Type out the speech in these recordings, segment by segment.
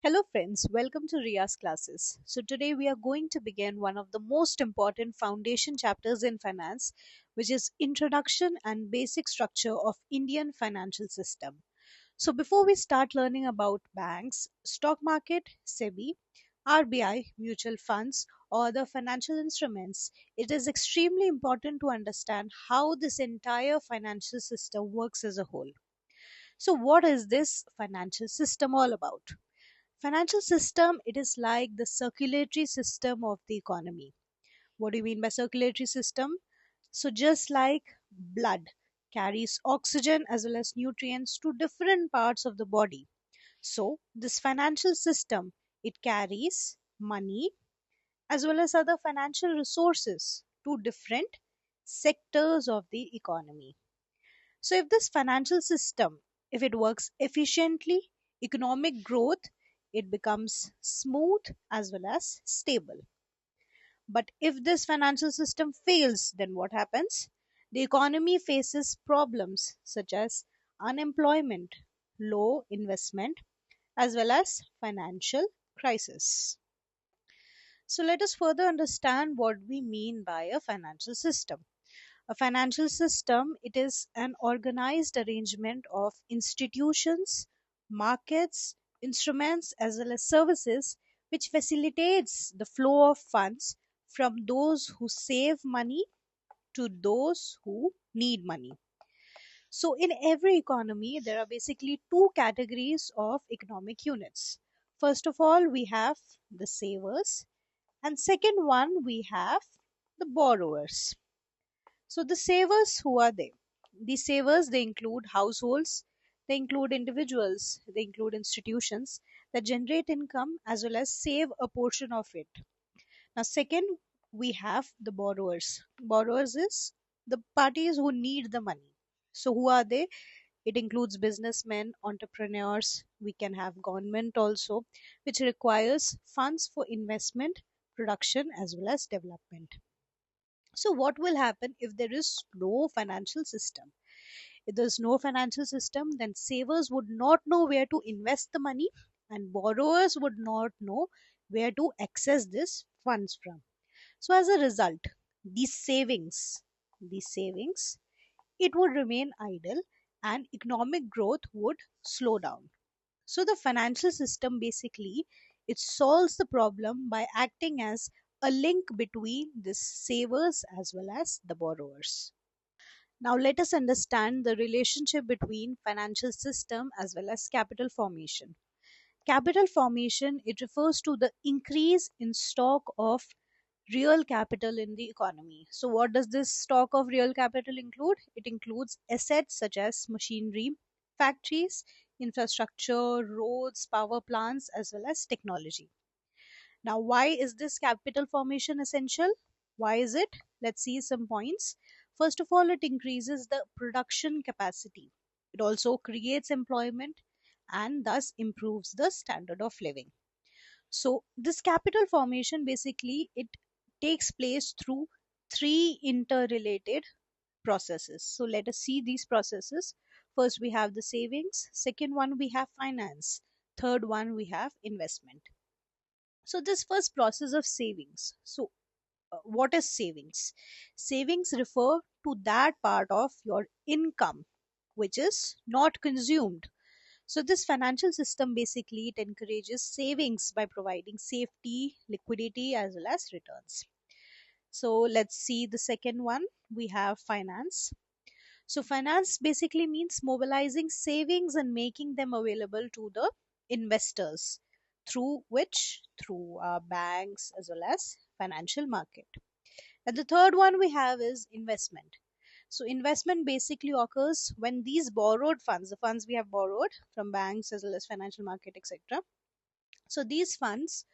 Hello friends, welcome to Ria's classes. So today we are going to begin one of the most important foundation chapters in finance, which is Introduction and Basic Structure of Indian Financial System. So before we start learning about banks, stock market, SEBI, RBI, mutual funds, or other financial instruments, it is extremely important to understand how this entire financial system works as a whole. So what is this financial system all about? Financial system, it is like the circulatory system of the economy. What do you mean by circulatory system? So just like blood carries oxygen as well as nutrients to different parts of the body, so this financial system, it carries money as well as other financial resources to different sectors of the economy. So if this financial system, if it works efficiently, economic growth, it becomes smooth as well as stable. But if this financial system fails, then what happens? The economy faces problems such as unemployment, low investment, as well as financial crisis. So let us further understand what we mean by a financial system. A financial system, it is an organized arrangement of institutions, markets, instruments as well as services which facilitates the flow of funds from those who save money to those who need money. So in every economy there are basically two categories of economic units. First of all, we have the savers, and second one we have the borrowers. So the savers, who are they? The savers, they include households, they include individuals, they include institutions that generate income as well as save a portion of it. Now, second, we have the borrowers. Borrowers is the parties who need the money. So who are they? It includes businessmen, entrepreneurs. We can have government also, which requires funds for investment, production as well as development. So, what will happen if there is no financial system? If there's no financial system, then savers would not know where to invest the money, and borrowers would not know where to access this funds from. So, as a result, these savings, it would remain idle, and economic growth would slow down. So the financial system basically, it solves the problem by acting as a link between the savers as well as the borrowers. Now let us understand the relationship between financial system as well as capital formation. Capital formation, it refers to the increase in stock of real capital in the economy. So what does this stock of real capital include? It includes assets such as machinery, factories, infrastructure, roads, power plants, as well as technology. Now, why is this capital formation essential? Why is it? Let's see some points. First of all, it increases the production capacity. It also creates employment and thus improves the standard of living. So this capital formation basically, it takes place through three interrelated processes. So let us see these processes. First we have the savings, second one we have finance, third one we have investment. So this first process of savings. So what is savings? Savings refer to that part of your income which is not consumed. So this financial system basically, it encourages savings by providing safety, liquidity as well as returns. So let's see the second one. We have finance. So finance basically means mobilizing savings and making them available to the investors, through which? Through banks as well as financial market. And the third one we have is investment. So investment basically occurs when these borrowed funds, the funds we have borrowed from banks as well as financial market, etc. So these funds,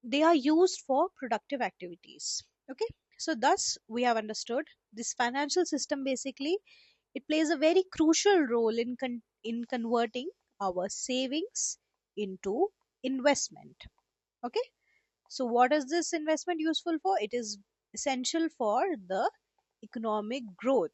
they are used for productive activities. Okay. So thus we have understood this financial system basically, it plays a very crucial role in in converting our savings into investment. Okay. So what is this investment useful for? It is essential for the economic growth.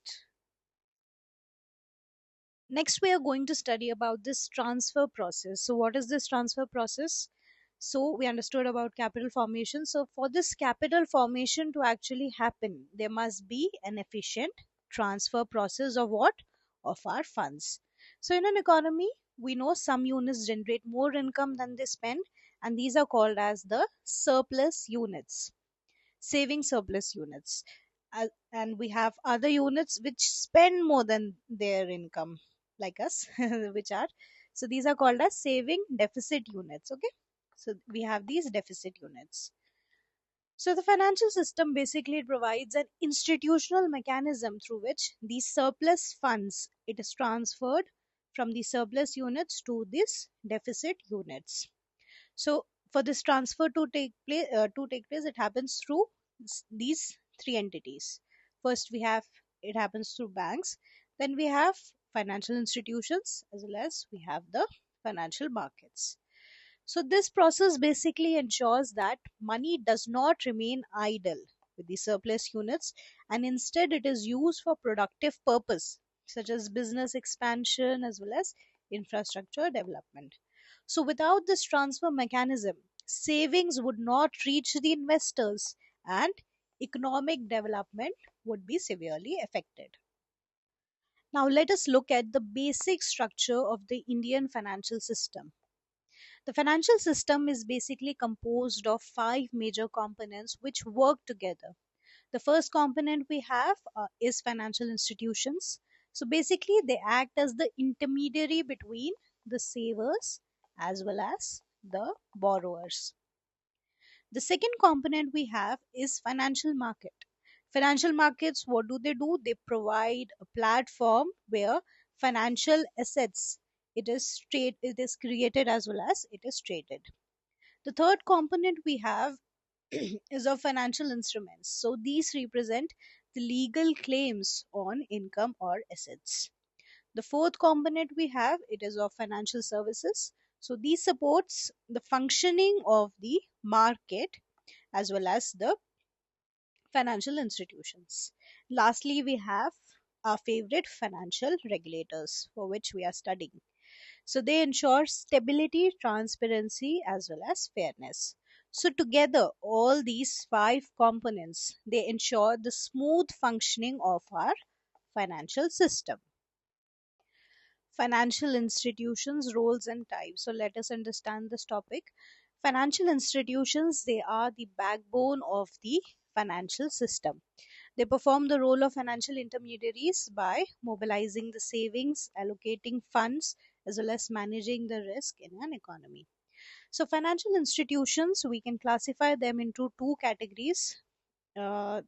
Next, we are going to study about this transfer process. So, what is this transfer process? So, we understood about capital formation. So, for this capital formation to actually happen, there must be an efficient transfer process of what? Of our funds. So, in an economy, we know some units generate more income than they spend, and these are called as the surplus units, saving surplus units. And we have other units which spend more than their income, like us, which are, so these are called as saving deficit units. Okay, so we have these deficit units. So the financial system basically provides an institutional mechanism through which these surplus funds, it is transferred from the surplus units to these deficit units. So for this transfer to take place, it happens through these three entities. First, we have, it happens through banks. Then we have financial institutions, as well as we have the financial markets. So this process basically ensures that money does not remain idle with the surplus units, and instead it is used for productive purpose such as business expansion as well as infrastructure development. So without this transfer mechanism, savings would not reach the investors and economic development would be severely affected. Now let us look at the basic structure of the Indian financial system. The financial system is basically composed of five major components which work together. The first component we have is financial institutions. So basically, they act as the intermediary between the savers as well as the borrowers. The second component we have is financial market. Financial markets, what do? They provide a platform where financial assets, it is created as well as it is traded. The third component we have is of financial instruments. So these represent the legal claims on income or assets. The fourth component we have, it is of financial services. So these supports the functioning of the market as well as the financial institutions. Lastly, we have our favorite financial regulators for which we are studying. So they ensure stability, transparency, as well as fairness. So together, all these five components, they ensure the smooth functioning of our financial system. Financial institutions, roles and types. So let us understand this topic. Financial institutions, they are the backbone of the financial system. They perform the role of financial intermediaries by mobilizing the savings, allocating funds, as well as managing the risk in an economy. So, financial institutions, we can classify them into two categories. Uh,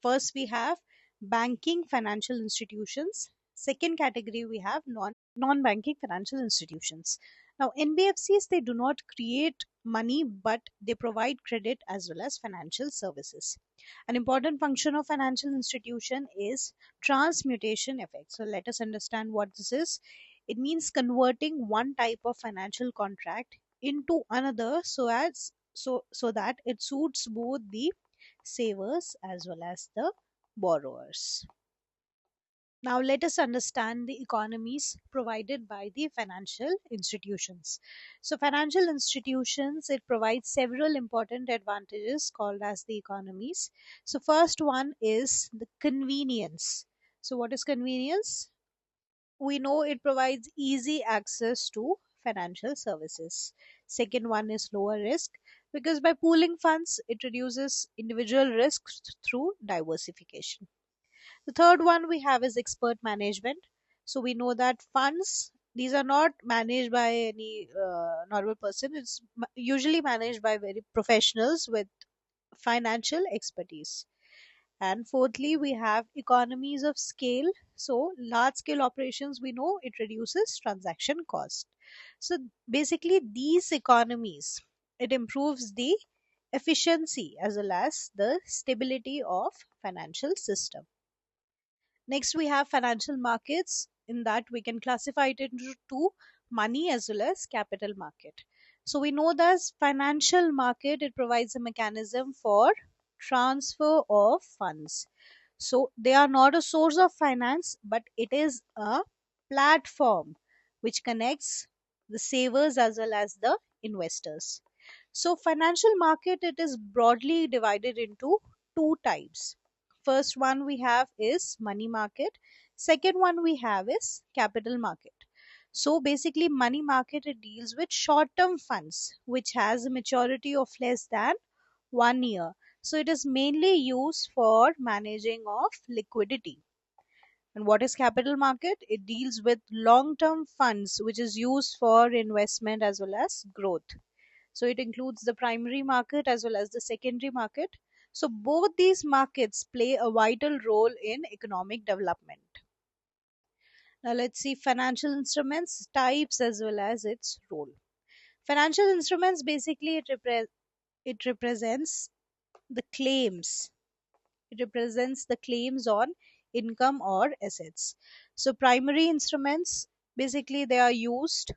First, we have banking financial institutions. Second category, we have non-banking financial institutions. Now, NBFCs, they do not create money, but they provide credit as well as financial services. An important function of financial institution is transmutation effect. So let us understand what this is. It means converting one type of financial contract into another so that it suits both the savers as well as the borrowers. Now, let us understand the economies provided by the financial institutions. So, financial institutions, it provides several important advantages called as the economies. So, first one is the convenience. So, what is convenience? We know it provides easy access to financial services. Second one is lower risk, because by pooling funds, it reduces individual risks through diversification. The third one we have is expert management. So we know that funds, these are not managed by any normal person. It's usually managed by very professionals with financial expertise. And fourthly, we have economies of scale. So large scale operations, we know it reduces transaction cost. So basically, these economies, it improves the efficiency as well as the stability of financial system. Next, we have financial markets. In that, we can classify it into two: money as well as capital market. So we know that financial market, it provides a mechanism for transfer of funds. So they are not a source of finance, but it is a platform which connects the savers as well as the investors. So financial market, it is broadly divided into two types. First one we have is money market. Second one we have is capital market. So basically money market, it deals with short term funds which has a maturity of less than 1 year. So it is mainly used for managing of liquidity. And what is capital market? It deals with long term funds which is used for investment as well as growth. So it includes the primary market as well as the secondary market. So both these markets play a vital role in economic development. Now let's see financial instruments types as well as its role. Financial instruments basically it represents the claims. It represents the claims on income or assets. So primary instruments, basically they are used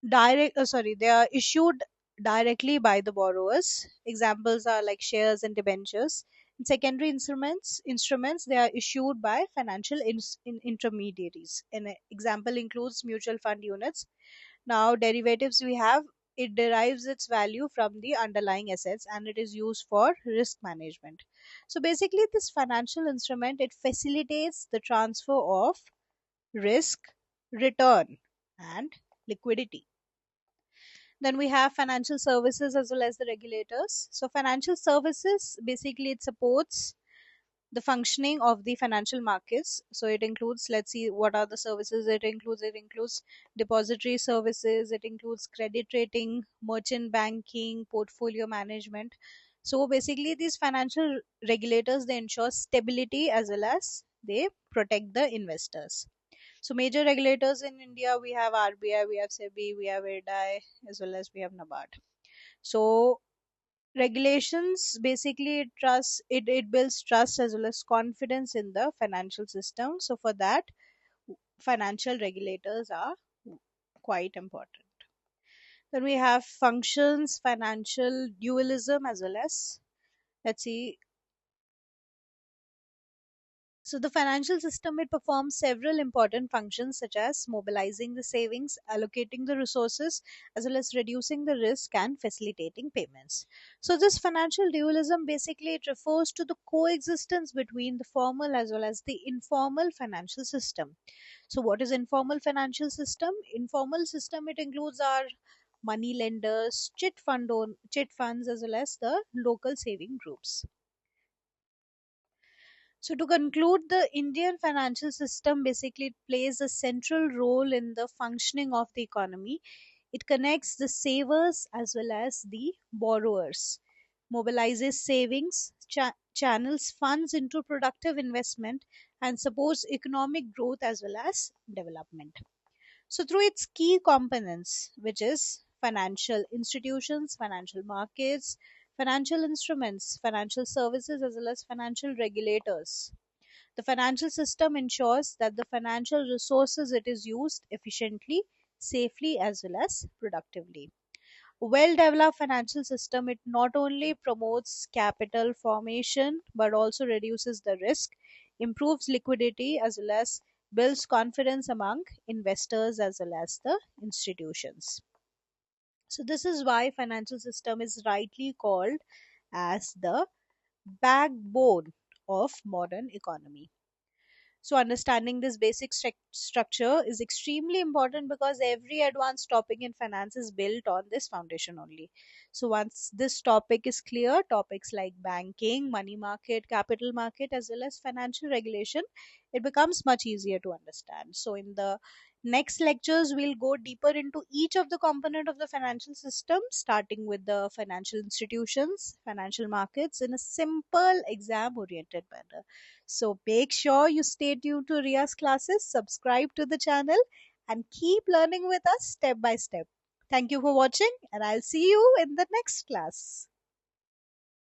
they are issued directly by the borrowers. Examples are like shares and debentures. And secondary instruments, they are issued by financial intermediaries. An example includes mutual fund units. Now derivatives we have, it derives its value from the underlying assets and it is used for risk management. So basically this financial instrument, it facilitates the transfer of risk, return, and liquidity. Then we have financial services as well as the regulators. So financial services, basically it supports the functioning of the financial markets. So it includes, let's see what are the services it includes depository services, it includes credit rating, merchant banking, portfolio management. So basically these financial regulators, they ensure stability as well as they protect the investors. So major regulators in India, we have RBI, we have SEBI, we have ADI, as well as we have NABARD. So regulations basically it builds trust as well as confidence in the financial system. So for that, financial regulators are quite important. Then we have functions, financial dualism as well as, let's see, so the financial system, it performs several important functions such as mobilizing the savings, allocating the resources, as well as reducing the risk and facilitating payments. So this financial dualism basically it refers to the coexistence between the formal as well as the informal financial system. So what is informal financial system? Informal system, it includes our money lenders, chit funds as well as the local saving groups. So, to conclude, the Indian financial system basically plays a central role in the functioning of the economy. It connects the savers as well as the borrowers, mobilizes savings, channels funds into productive investment, and supports economic growth as well as development. So, through its key components, which is financial institutions, financial markets, financial instruments, financial services, as well as financial regulators, the financial system ensures that the financial resources it is used efficiently, safely, as well as productively. A well developed financial system, it not only promotes capital formation but also reduces the risk, improves liquidity, as well as builds confidence among investors as well as the institutions. So this is why financial system is rightly called as the backbone of modern economy. So, understanding this basic structure is extremely important because every advanced topic in finance is built on this foundation only. So, once this topic is clear, topics like banking, money market, capital market, as well as financial regulation, it becomes much easier to understand. So, in the next lectures, we'll go deeper into each of the component of the financial system, starting with the financial institutions, financial markets in a simple exam oriented manner. So make sure you stay tuned to Ria's classes, subscribe to the channel, and keep learning with us step by step. Thank you for watching, and I'll see you in the next class.